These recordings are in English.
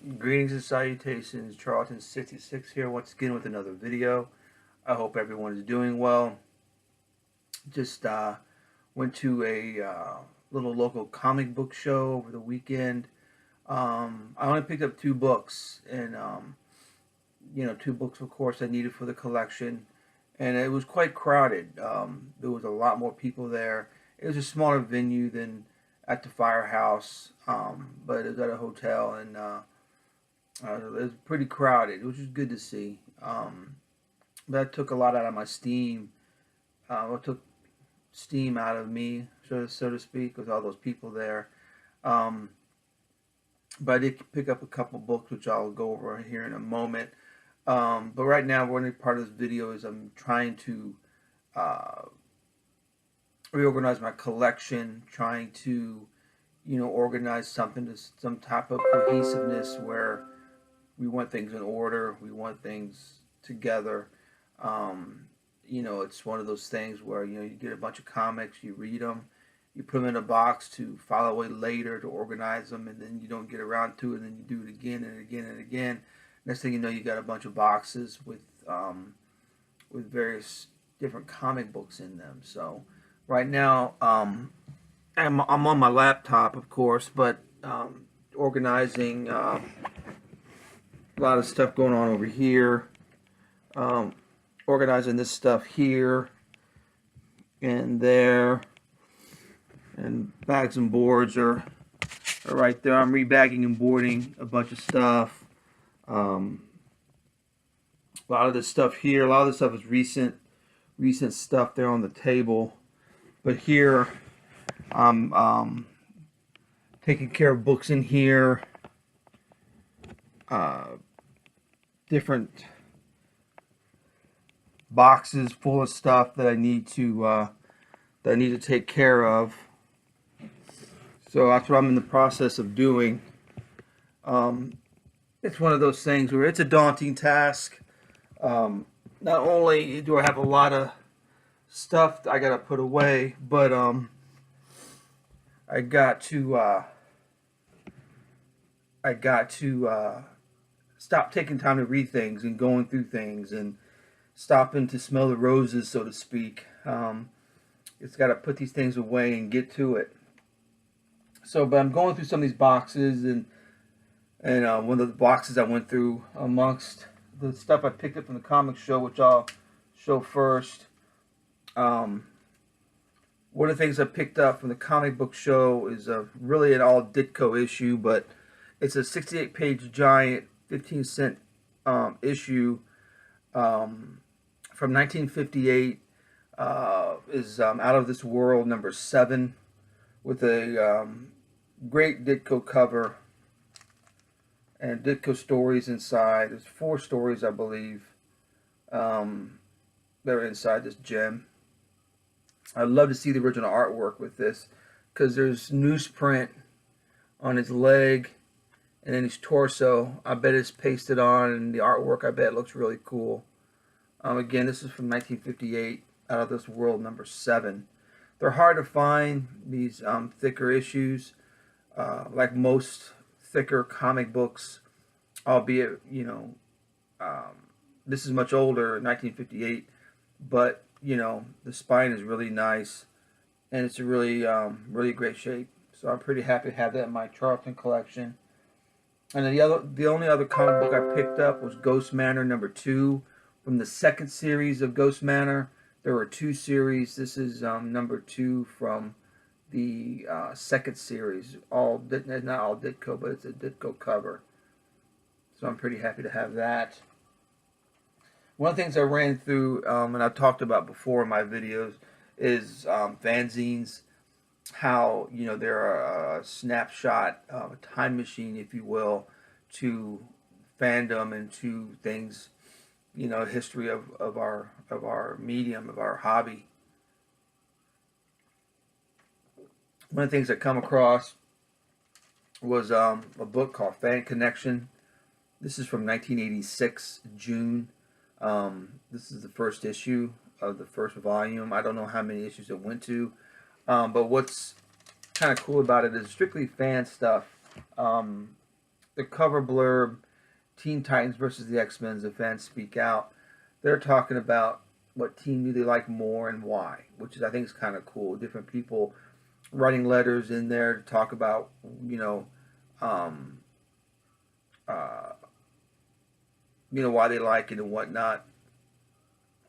Greetings and salutations, Charlton66 here once again with another video. I hope everyone is doing well. Just went to a little local comic book show over the weekend. I only picked up two books, and two books, of course, I needed for the collection, and it was quite crowded. There was a lot more people there. It was a smaller venue than at the Firehouse, but it was at a hotel, and it was pretty crowded, which was good to see. That took a lot out of my steam. It took steam out of me, so to speak, with all those people there. Um, but I did pick up a couple books, which I'll go over here in a moment. But right now, one part of this video is I'm trying to uh, reorganize my collection, trying to, organize something to some type of cohesiveness where we want things in order, we want things together. It's one of those things where you get a bunch of comics, you read them, you put them in a box to file away later to organize them, and then you don't get around to it, and then you do it again and again and again. Next thing you know, you got a bunch of boxes with various different comic books in them. So right now, I'm on my laptop, of course, but organizing a lot of stuff going on over here. Organizing this stuff here and there, and bags and boards are right there. I'm rebagging and boarding a bunch of stuff. A lot of this stuff here, a lot of this stuff is recent stuff there on the table. But here, I'm taking care of books in here, uh, different boxes full of stuff that I need to take care of. So that's what I'm in the process of doing. It's one of those things where it's a daunting task. Not only do I have a lot of stuff that I gotta put away, but I got to stop taking time to read things and going through things and stopping to smell the roses, so to speak. It's got to put these things away and get to it. So, but I'm going through some of these boxes, and one of the boxes I went through amongst the stuff I picked up from the comic show, which I'll show first. One of the things I picked up from the comic book show is really an all Ditko issue, but it's a 68-page giant 15-cent issue from 1958. Is Out of This World number 7 with a great Ditko cover and Ditko stories inside. There's 4 stories, I believe, that are inside this gem. I'd love to see the original artwork with this, because there's newsprint on his leg and then his torso. I bet it's pasted on, and the artwork, I bet, looks really cool. Again, this is from 1958, Out of This World number 7. They're hard to find, these thicker issues, like most thicker comic books, albeit, this is much older, 1958, but, the spine is really nice, and it's a really, really great shape. So I'm pretty happy to have that in my Charlton collection. And then the only other comic book I picked up was Ghost Manor number 2 from the second series of Ghost Manor. There were 2 series. This is number 2 from the second series. Not all Ditko, but it's a Ditko cover. So I'm pretty happy to have that. One of the things I ran through, and I've talked about before in my videos, is fanzines. How they're a snapshot, a time machine, if you will, to fandom and to things, history of our medium, of our hobby. One of the things I come across was a book called Fan Connection. This is from 1986, June. This is the first issue of the first volume. I don't know how many issues it went to. But what's kind of cool about it is strictly fan stuff. the cover blurb, Teen Titans versus the X-Men, the fans speak out. They're talking about what team do they like more and why, which is, I think, is kind of cool. Different people writing letters in there to talk about, um, uh, why they like it and whatnot.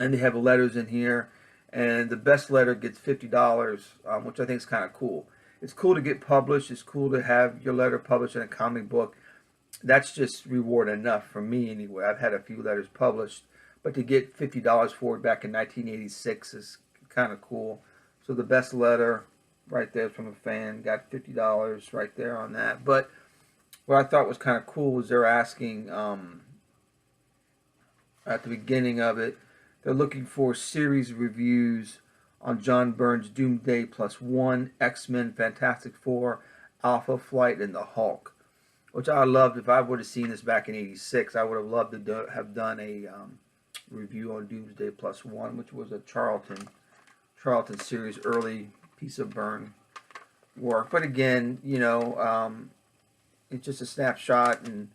And they have letters in here, and the best letter gets $50, which I think is kind of cool. It's cool to get published. It's cool to have your letter published in a comic book. That's just reward enough for me anyway. I've had a few letters published, but to get $50 for it back in 1986 is kind of cool. So the best letter right there from a fan got $50 right there on that. But what I thought was kind of cool was they're asking at the beginning of it, they're looking for series reviews on John Byrne's Doomsday Plus One, X-Men, Fantastic Four, Alpha Flight, and the Hulk. Which I loved. If I would have seen this back in '86, I would have loved to have done a review on Doomsday Plus One, which was a Charlton series, early piece of Byrne work. But again, it's just a snapshot and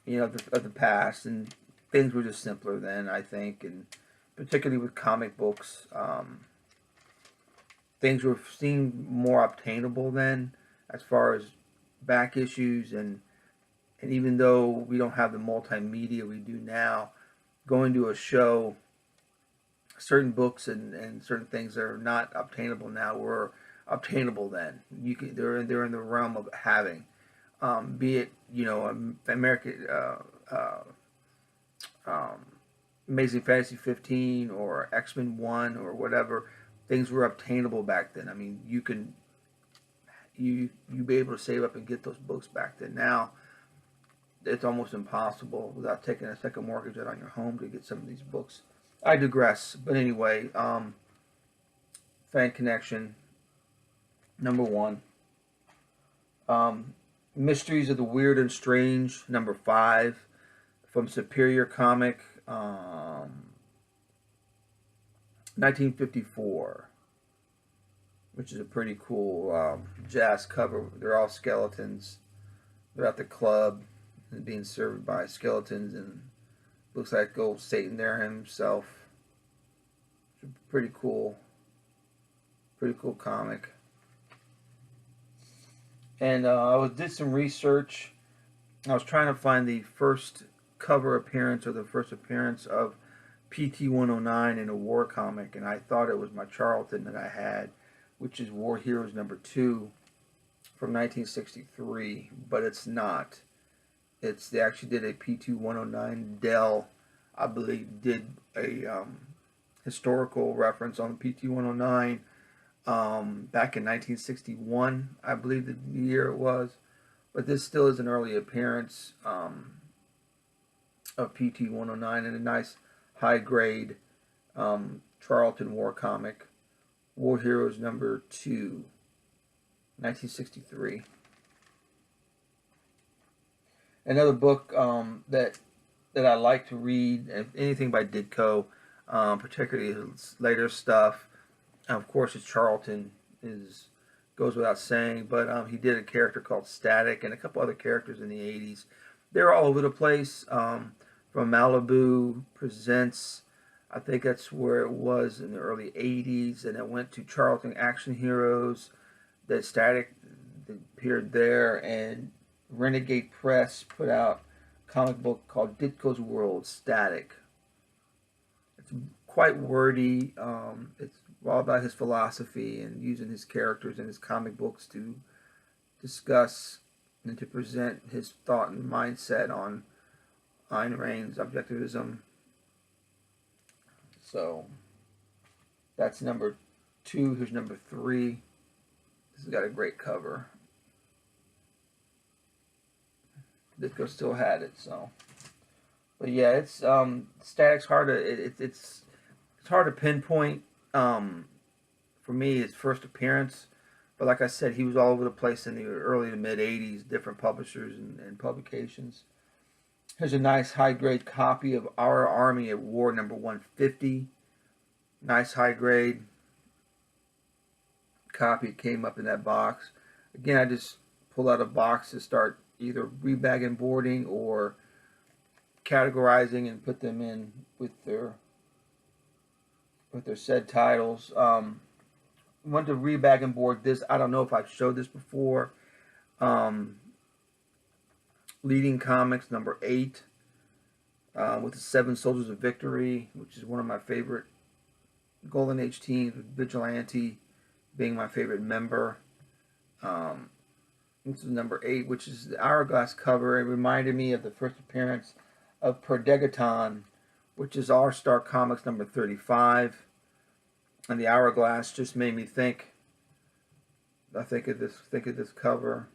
of the past, and things were just simpler then, I think, and particularly with comic books, things were seemed more obtainable then, as far as back issues, and even though we don't have the multimedia we do now, going to a show, certain books and certain things that are not obtainable now were obtainable then. They're in the realm of having, be it American Amazing Fantasy 15 or X-Men 1 or whatever. Things were obtainable back then. I mean, you be able to save up and get those books back then. Now it's almost impossible without taking a second mortgage out on your home to get some of these books. I digress, but anyway, Fan Connection #1, Mysteries of the Weird and Strange #5 from Superior Comic, 1954. Which is a pretty cool jazz cover. They're all skeletons. They're at the club and being served by skeletons, and looks like old Satan there himself. It's a pretty cool comic. And I did some research. I was trying to find the first cover appearance or the first appearance of PT-109 in a war comic, and I thought it was my Charlton that I had, which is War Heroes #2 from 1963, but it's not. They actually did a PT-109. Dell, I believe, did a historical reference on PT-109 back in 1961, I believe the year it was. But this still is an early appearance of PT-109 in a nice high-grade Charlton war comic. War Heroes #2, 1963. Another book that I like to read, anything by Ditko, particularly his later stuff. Of course, his Charlton goes without saying, but he did a character called Static and a couple other characters in the '80s. They're all over the place. From Malibu Presents, I think that's where it was in the early '80s, and it went to Charlton Action Heroes. That Static appeared there, and Renegade Press put out a comic book called Ditko's World, Static. It's quite wordy. It's all about his philosophy and using his characters in his comic books to discuss and to present his thought and mindset on Ayn Rand's objectivism. So that's #2. Here's #3. This has got a great cover. Ditko still had it, so. But yeah, it's Static's hard to it's hard to pinpoint. For me, his first appearance, but like I said, he was all over the place in the early to mid '80s, different publishers and publications. Here's a nice high-grade copy of Our Army at War #150. Nice high-grade copy. It came up in that box. Again, I just pulled out a box to start either rebag and boarding or categorizing and put them in with their said titles. Want to rebag and board this. I don't know if I've showed this before. Leading Comics number 8 with the 7 Soldiers of Victory, which is one of my favorite Golden Age teams, with Vigilante being my favorite member. This is number 8, which is the Hourglass cover. It reminded me of the first appearance of Perdegaton, which is All-Star Comics number 35. And the Hourglass just made me think. I think of this cover.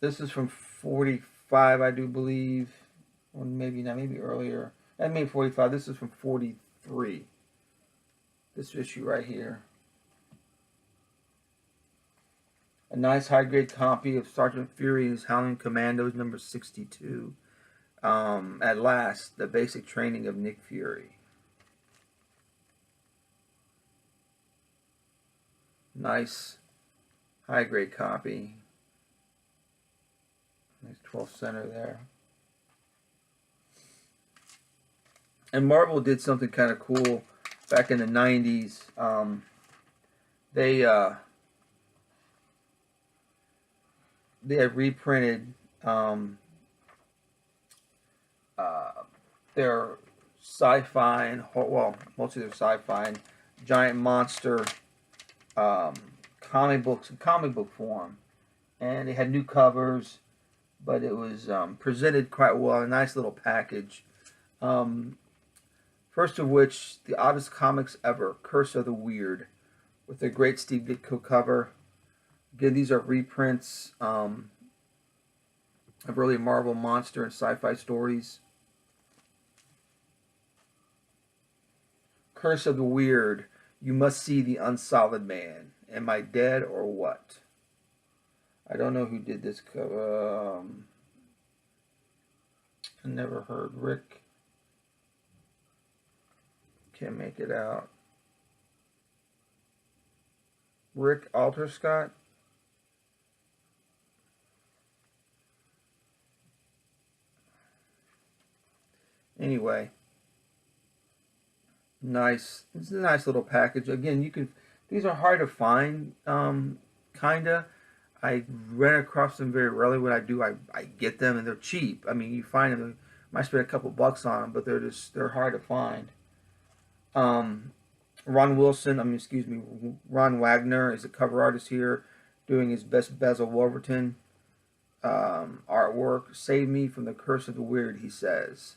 This is from 45, I do believe, or maybe not, maybe earlier. I mean 45. This is from 43. This issue right here. A nice high-grade copy of Sergeant Fury and his Howling Commandos, number 62. At last, the basic training of Nick Fury. Nice high-grade copy. Nice 12th center there. And Marvel did something kind of cool back in the 90s. They had reprinted their sci-fi and, well, mostly their sci-fi and giant monster comic books in comic book form, and they had new covers, but it was presented quite well. A nice little package. First of which, the oddest comics ever, Curse of the Weird, with a great Steve Ditko cover. Again, these are reprints of early Marvel monster and sci-fi stories. Curse of the Weird. You must see the Unsolid Man. Am I dead or what? I don't know who did this cover. I never heard. Rick. Can't make it out. Rick Alterscott. Anyway, nice. It's a nice little package. Again, you can. These are hard to find, kinda. I run across them very rarely. When I do, I get them, and they're cheap. I mean, you find them. You might spend a couple bucks on them, but they're hard to find. Ron Wagner is the cover artist here, doing his best Basil Wolverton artwork. Save me from the curse of the weird, he says.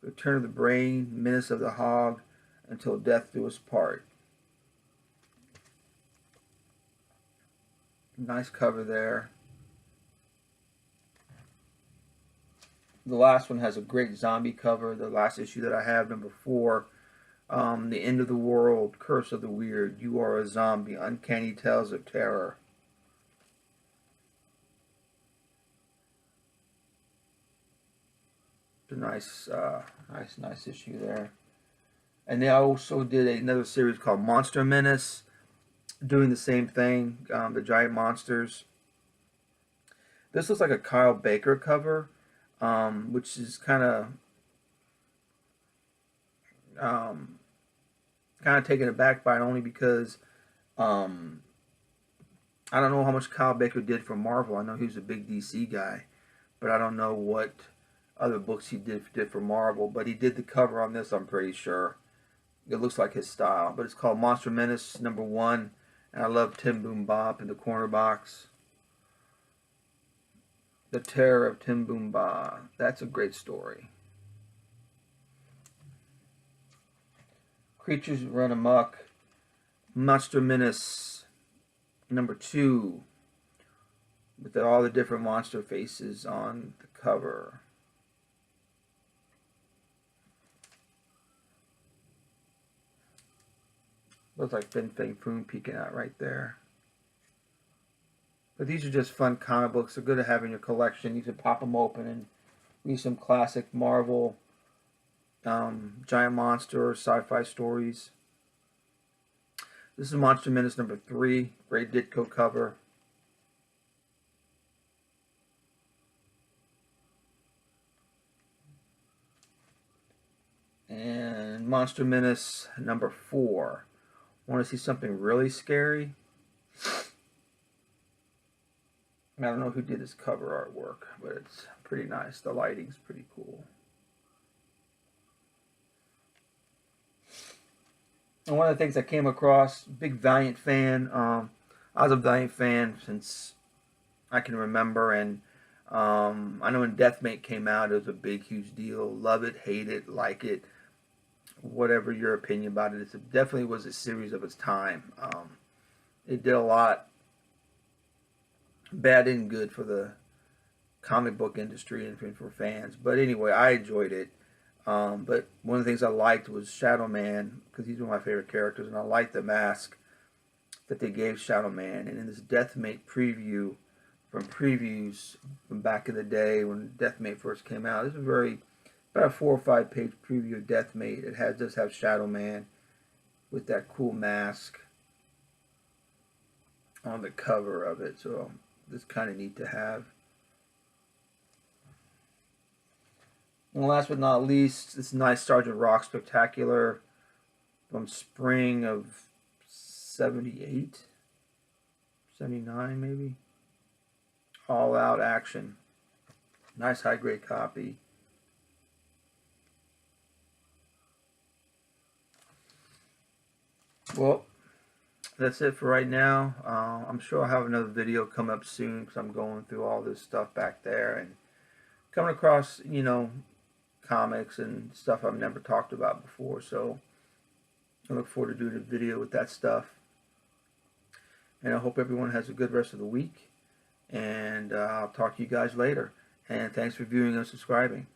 Return of the brain, menace of the hog, until death do us part. Nice cover there. The last one has a great zombie cover. The last issue that I have, number 4. The End of the World, Curse of the Weird, You Are a Zombie, Uncanny Tales of Terror. It's a nice issue there. And they also did another series called Monster Menace, doing the same thing, the giant monsters. This looks like a Kyle Baker cover, which is kind of taken aback by it, only because I don't know how much Kyle Baker did for Marvel. I know he was a big DC guy, but I don't know what other books he did for Marvel. But he did the cover on this, I'm pretty sure. It looks like his style. But it's called Monster Menace number 1, and I love Tim Boom Bob in the corner box. The Terror of Tim Boom Bob. That's a great story. Creatures Run Amok. Monster Menace number 2, with all the different monster faces on the cover. Looks like Fin Fang Foom peeking out right there. But these are just fun comic books. They're good to have in your collection. You can pop them open and read some classic Marvel giant monster or sci-fi stories. This is Monster Menace number 3, great Ditko cover. And Monster Menace number 4. Want to see something really scary? I don't know who did this cover artwork, but it's pretty nice. The lighting's pretty cool. And one of the things I came across, big Valiant fan. I was a Valiant fan since I can remember, and I know when Deathmate came out, it was a big, huge deal. Love it, hate it, like it, whatever your opinion about it. It definitely was a series of its time. It did a lot, bad and good, for the comic book industry and for fans. But anyway, I enjoyed it. But one of the things I liked was Shadow Man, because he's one of my favorite characters, and I liked the mask that they gave Shadow Man. And in this Deathmate preview, from previews from back in the day when Deathmate first came out, this is about a 4 or 5 page preview of Deathmate. It does have Shadow Man with that cool mask on the cover of it, so it's kind of neat to have. And last but not least, this nice Sergeant Rock Spectacular from spring of 78, 79 maybe. All Out Action. Nice high grade copy. Well, that's it for right now. I'm sure I'll have another video come up soon, because I'm going through all this stuff back there and coming across, comics and stuff I've never talked about before. So I look forward to doing a video with that stuff. And I hope everyone has a good rest of the week. And I'll talk to you guys later. And thanks for viewing and subscribing.